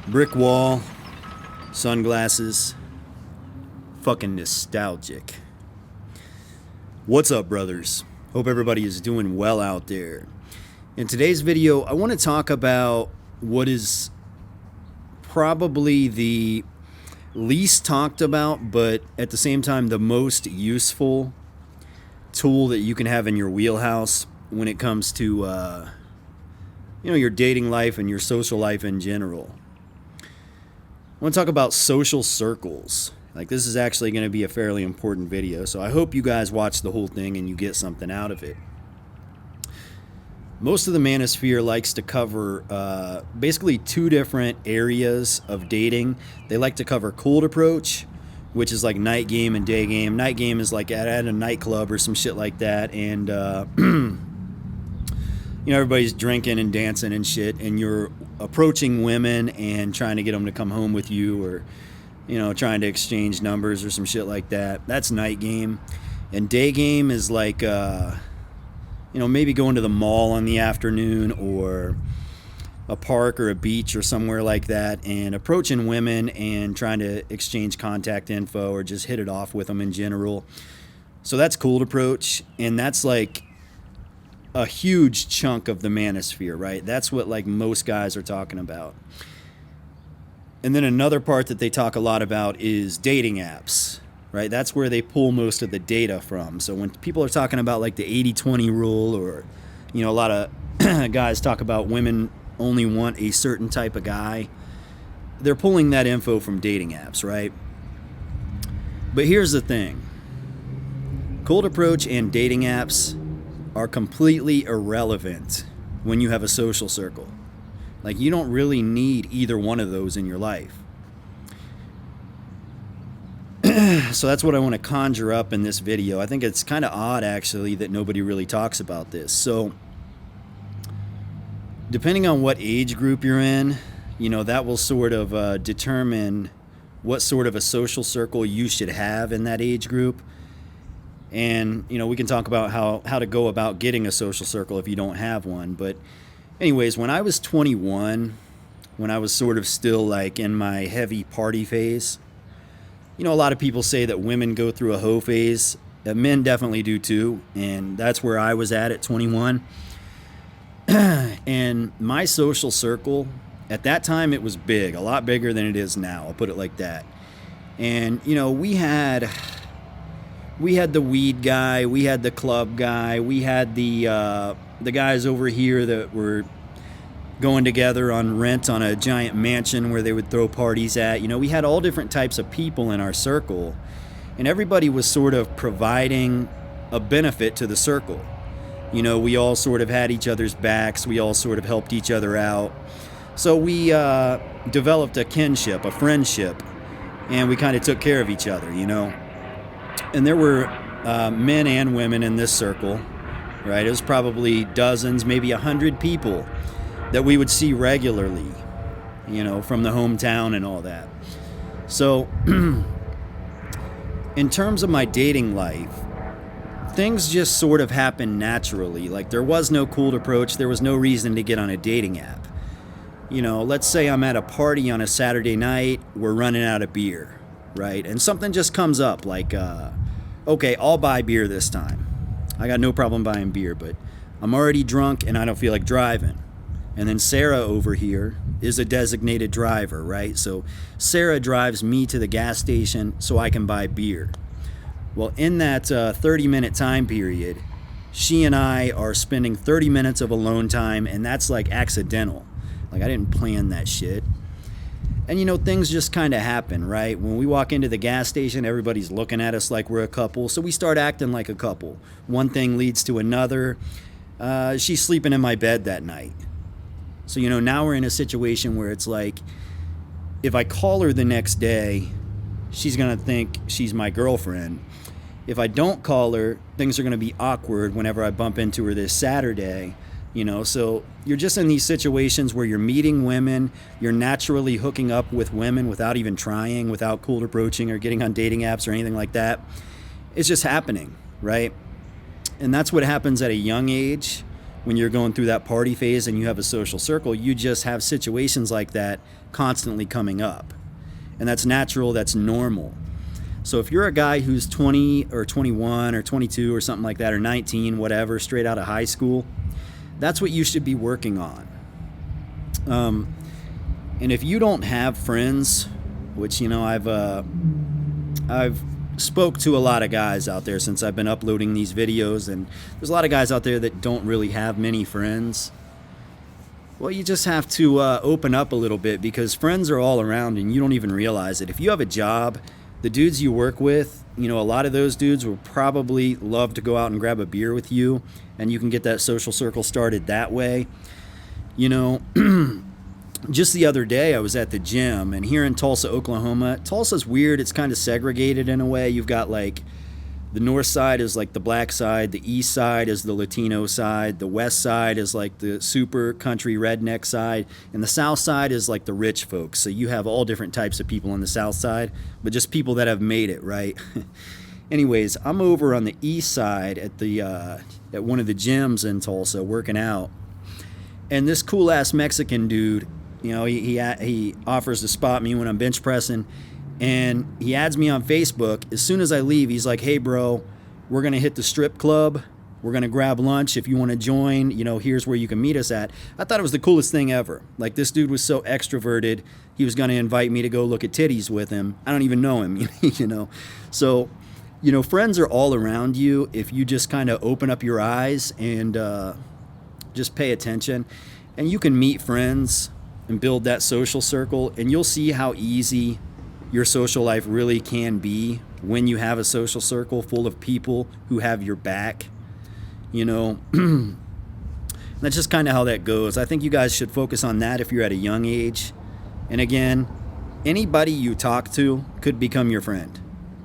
Brick wall, sunglasses, fucking nostalgic. What's up, brothers? Hope everybody is doing well out there. In today's video, I want to talk about what is probably the least talked about, but at the same time the most useful tool that you can have in your wheelhouse when it comes to your dating life and your social life in general. I want to talk about social circles. Like, this is actually going to be a fairly important video, so I hope you guys watch the whole thing and you get something out of it. Most of the manosphere likes to cover basically two different areas of dating. They like to cover cold approach, which is like night game and day game. Night game is like at a nightclub or some shit like that, and everybody's drinking and dancing and shit, and you're approaching women and trying to get them to come home with you, or trying to exchange numbers or some shit like that. That's night game. And day game is like maybe going to the mall in the afternoon, or a park or a beach or somewhere like that, and approaching women and trying to exchange contact info or just hit it off with them in general. So that's cold approach, and that's like a huge chunk of the manosphere, right? That's what like most guys are talking about. And then another part that they talk a lot about is dating apps, right? That's where they pull most of the data from. So when people are talking about like the 80-20 rule, or a lot of guys talk about women only want a certain type of guy, they're pulling that info from dating apps, right? But here's the thing. Cold approach and dating apps are completely irrelevant when you have a social circle. Like, you don't really need either one of those in your life. So that's what I want to conjure up in this video. I think it's kind of odd, actually, that nobody really talks about this. So depending on what age group you're in, that will sort of determine what sort of a social circle you should have in that age group. And, we can talk about how to go about getting a social circle if you don't have one. But anyways, when I was 21, when I was sort of still like in my heavy party phase, a lot of people say that women go through a hoe phase. That men definitely do too. And that's where I was at 21. And my social circle, at that time, it was big, a lot bigger than it is now. I'll put it like that. And, we had the weed guy, we had the club guy, we had the guys over here that were going together on rent on a giant mansion where they would throw parties at. We had all different types of people in our circle, and everybody was sort of providing a benefit to the circle. We all sort of had each other's backs, we all sort of helped each other out. So we developed a kinship, a friendship, and we kind of took care of each other, And there were men and women in this circle, right? It was probably dozens, maybe 100 people that we would see regularly, from the hometown and all that. So in terms of my dating life, things just sort of happened naturally. Like, there was no cold approach. There was no reason to get on a dating app. Let's say I'm at a party on a Saturday night. We're running out of beer, right? And something just comes up like, okay, I'll buy beer this time. I got no problem buying beer, but I'm already drunk and I don't feel like driving. And then Sarah over here is a designated driver, right? So Sarah drives me to the gas station so I can buy beer. Well, in that 30-minute time period, she and I are spending 30 minutes of alone time, and that's like accidental. Like, I didn't plan that shit. And things just kind of happen, right? When we walk into the gas station, everybody's looking at us like we're a couple, so we start acting like a couple. One thing leads to another. She's sleeping in my bed that night. So, now we're in a situation where it's like, if I call her the next day, she's going to think she's my girlfriend. If I don't call her, things are going to be awkward whenever I bump into her this Saturday. So you're just in these situations where you're meeting women, you're naturally hooking up with women without even trying, without cold approaching or getting on dating apps or anything like that. It's just happening, right? And that's what happens at a young age when you're going through that party phase and you have a social circle, you just have situations like that constantly coming up. And that's natural, that's normal. So if you're a guy who's 20 or 21 or 22 or something like that, or 19, whatever, straight out of high school, that's what you should be working on. And if you don't have friends, which, you know, I've spoke to a lot of guys out there since I've been uploading these videos, and there's a lot of guys out there that don't really have many friends. Well, you just have to open up a little bit, because friends are all around and you don't even realize it. If you have a job, the dudes you work with, you know, a lot of those dudes will probably love to go out and grab a beer with you, and you can get that social circle started that way. You know, just the other day I was at the gym, and here in Tulsa, Oklahoma, Tulsa's weird. It's kind of segregated in a way. You've got like the north side is like the black side, the east side is the Latino side, the west side is like the super country redneck side, and the south side is like the rich folks. So you have all different types of people on the south side, but just people that have made it, right? Anyways, I'm over on the east side at the at one of the gyms in Tulsa working out, and this cool ass Mexican dude, you know, he offers to spot me when I'm bench pressing, and he adds me on Facebook. As soon as I leave, he's like, "Hey, bro, we're going to hit the strip club. We're going to grab lunch. If you want to join, you know, here's where you can meet us at." I thought it was the coolest thing ever. Like, this dude was so extroverted. He was going to invite me to go look at titties with him. I don't even know him, you know. So, you know, friends are all around you if you just kind of open up your eyes and just pay attention. And you can meet friends and build that social circle, and you'll see how easy your social life really can be when you have a social circle full of people who have your back. You know, that's just kind of how that goes. I think you guys should focus on that if you're at a young age. And again, anybody you talk to could become your friend.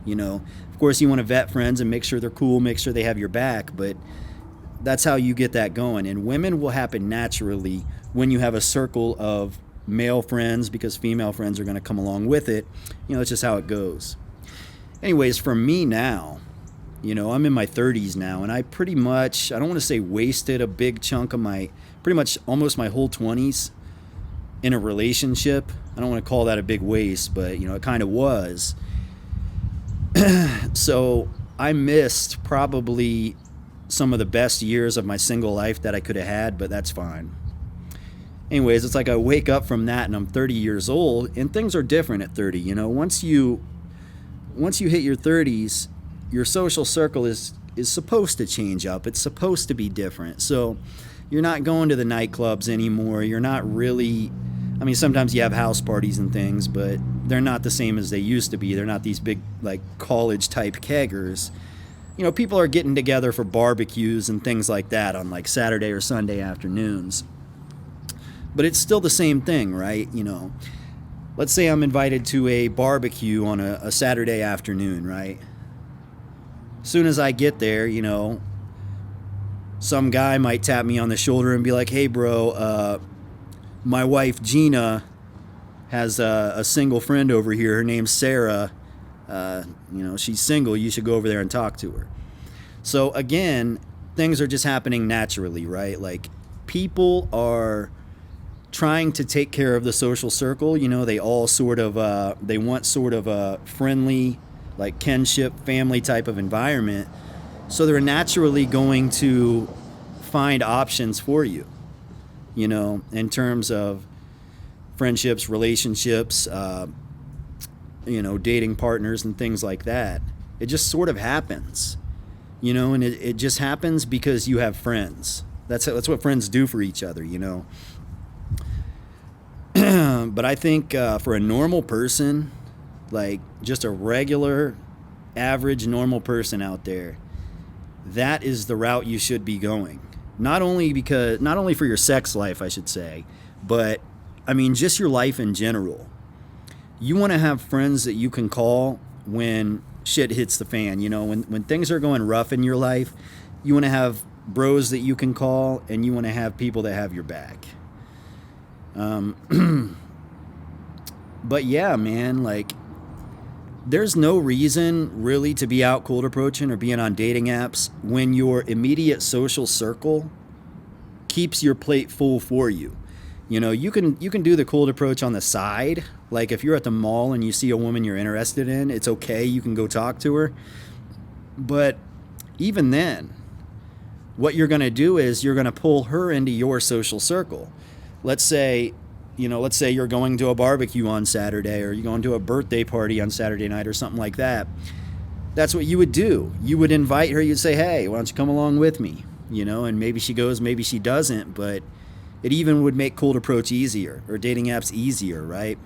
You know, of course, you want to vet friends and make sure they're cool, make sure they have your back, but that's how you get that going. And women will happen naturally when you have a circle of male friends, because female friends are going to come along with it. You know, it's just how it goes. Anyways, for me now, you know, I'm in my 30s now, and I pretty much, I don't want to say wasted a big chunk of pretty much almost my whole 20s in a relationship. I don't want to call that a big waste, but, you know, it kind of was. So I missed probably some of the best years of my single life that I could have had, but that's fine. Anyways, it's like I wake up from that and I'm 30 years old, and things are different at 30. You know, once you hit your 30s, your social circle is supposed to change up. It's supposed to be different. So you're not going to the nightclubs anymore. You're not really, I mean, sometimes you have house parties and things, but they're not the same as they used to be. They're not these big, like, college type keggers. You know, people are getting together for barbecues and things like that on like Saturday or Sunday afternoons. But it's still the same thing, right? You know, let's say I'm invited to a barbecue on a Saturday afternoon, right? As soon as I get there, you know, some guy might tap me on the shoulder and be like, "Hey, bro, my wife Gina has a single friend over here. Her name's Sarah. You know, she's single. You should go over there and talk to her." So again, things are just happening naturally, right? Like, people are trying to take care of the social circle. You know, they all sort of, they want sort of a friendly, like, kinship, family type of environment. So they're naturally going to find options for you, you know, in terms of friendships, relationships, you know, dating partners and things like that. It just sort of happens, you know, and it just happens because you have friends. That's what friends do for each other, you know. But I think for a normal person, like just a regular, average, normal person out there, that is the route you should be going. Not only for your sex life, I should say, but I mean, just your life in general. You want to have friends that you can call when shit hits the fan. You know, when things are going rough in your life, you want to have bros that you can call, and you want to have people that have your back. But yeah, man, like, there's no reason really to be out cold approaching or being on dating apps when your immediate social circle keeps your plate full for you. You know, you can do the cold approach on the side. Like if you're at the mall and you see a woman you're interested in, it's okay. You can go talk to her. But even then, what you're going to do is you're going to pull her into your social circle. Let's say you're going to a barbecue on Saturday, or you're going to a birthday party on Saturday night or something like that. That's what you would do. You would invite her. You'd say, hey, why don't you come along with me? You know, and maybe she goes, maybe she doesn't, but it even would make cold approach easier, or dating apps easier, right?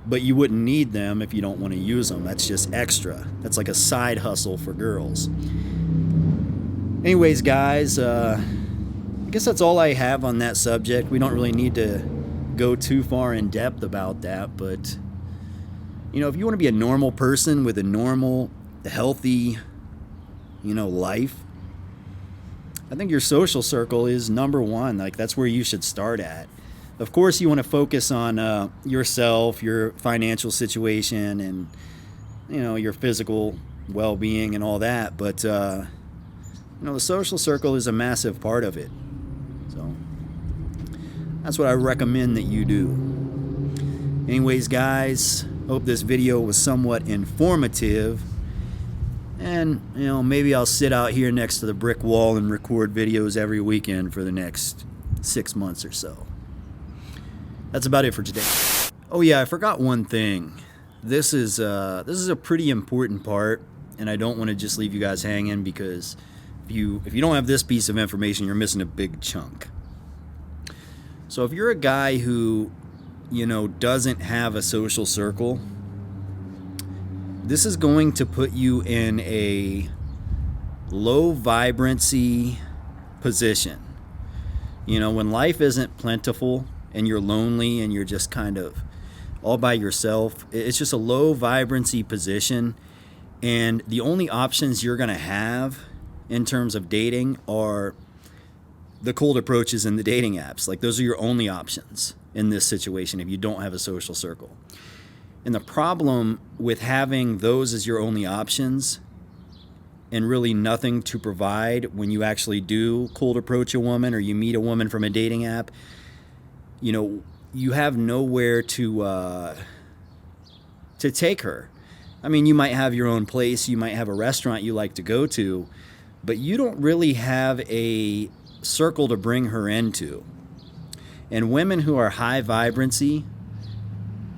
But you wouldn't need them if you don't want to use them. That's just extra. That's like a side hustle for girls. Anyways, guys, I guess that's all I have on that subject. We don't really need to go too far in depth about that, but you know, if you want to be a normal person with a normal, healthy, life, I think your social circle is number one. Like, that's where you should start at. Of course, you want to focus on yourself, your financial situation, and your physical well-being and all that. But the social circle is a massive part of it. So that's what I recommend that you do. Anyways, guys, hope this video was somewhat informative. And, maybe I'll sit out here next to the brick wall and record videos every weekend for the next 6 months or so. That's about it for today. Oh yeah, I forgot one thing. This is a pretty important part, and I don't want to just leave you guys hanging, because if you don't have this piece of information, you're missing a big chunk. So if you're a guy who, doesn't have a social circle, this is going to put you in a low vibrancy position. When life isn't plentiful and you're lonely and you're just kind of all by yourself, it's just a low vibrancy position. And the only options you're going to have in terms of dating are the cold approaches and the dating apps. Like, those are your only options in this situation if you don't have a social circle. And the problem with having those as your only options and really nothing to provide when you actually do cold approach a woman, or you meet a woman from a dating app, you have nowhere to take her. I mean, you might have your own place, you might have a restaurant you like to go to, but you don't really have a circle to bring her into. And women who are high vibrancy,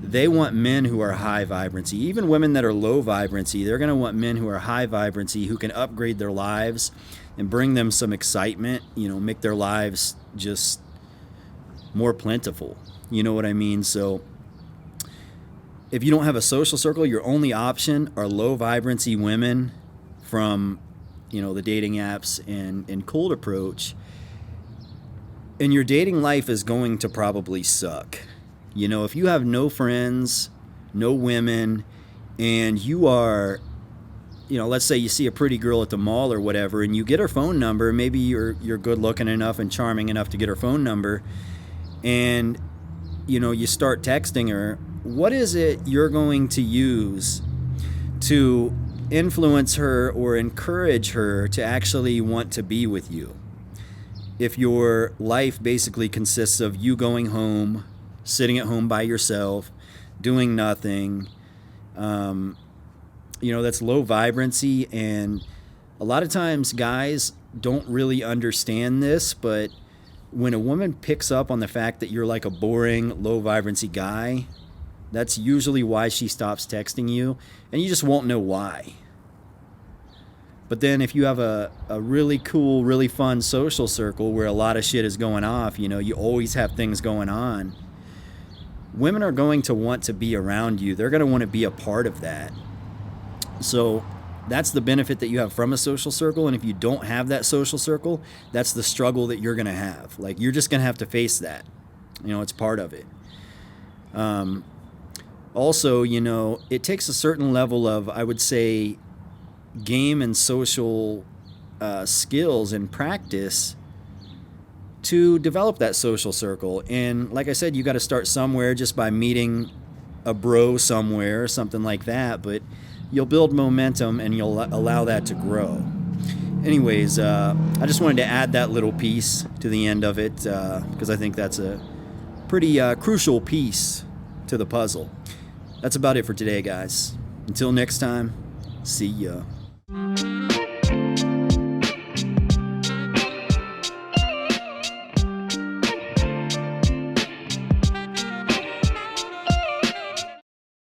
they want men who are high vibrancy. Even women that are low vibrancy, they're going to want men who are high vibrancy, who can upgrade their lives and bring them some excitement, make their lives just more plentiful. You know what I mean? So if you don't have a social circle, your only option are low vibrancy women from, the dating apps and cold approach. And your dating life is going to probably suck. If you have no friends, no women, and you are, let's say you see a pretty girl at the mall or whatever, and you get her phone number, maybe you're good looking enough and charming enough to get her phone number, and, you start texting her, what is it you're going to use to influence her or encourage her to actually want to be with you? If your life basically consists of you going home, sitting at home by yourself, doing nothing, that's low vibrancy. And a lot of times guys don't really understand this, but when a woman picks up on the fact that you're like a boring, low vibrancy guy, that's usually why she stops texting you, and you just won't know why. But then if you have a really cool, really fun social circle where a lot of shit is going off, you always have things going on, women are going to want to be around you. They're going to want to be a part of that. So that's the benefit that you have from a social circle. And if you don't have that social circle, that's the struggle that you're going to have. Like, you're just going to have to face that. It's part of it. Also, it takes a certain level of, I would say, game and social skills and practice to develop that social circle. And like I said, you got to start somewhere, just by meeting a bro somewhere or something like that, but you'll build momentum and you'll allow that to grow. Anyways, I just wanted to add that little piece to the end of it because I think that's a pretty crucial piece to the puzzle. That's about it for today, guys. Until next time, see ya.